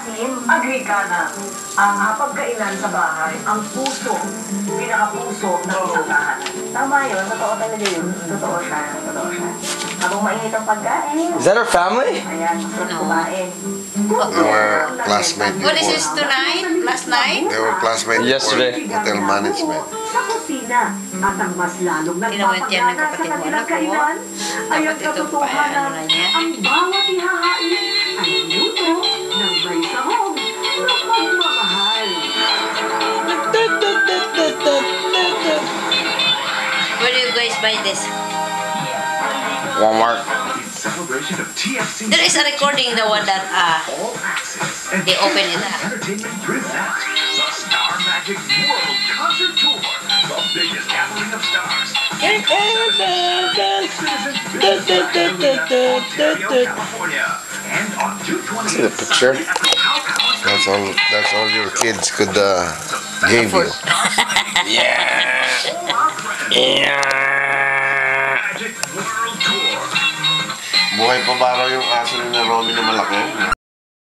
akin. Agree ka na. Ang hapagkainan sa bahay, ang puso, pinakapuso ng isang tahanan. Tama yun. Totoo talaga yun. Totoo siya. Totoo siya. Habang mainit ang pagkain. Is that our family? Ayan, masarap kumain. They were classmates What is this before. tonight? Last night? They were classmates Yesterday. before hotel management. Sa kusina, at ang mas lalong Tinawad yan ng nagpapagana sa kapatid mo, kanilang anak mo. kainan ay ang Dapat ito pa, katotohanan ano na niya? ang bawat ihahain ay luto ng may sahog na pagmamahal. Where do you guys buy this? Walmart. Celebration of TFC. There is a recording, the one that All Access. And they open it up. Entertainment present the Star Magic World Concert Tour. The biggest gathering of stars. California. And on June 20th. See the picture? That's all your kids could give you. Yeah. Yeah. Magic World Tour. Buhay pa ba raw yung aso ni Romy na malaki?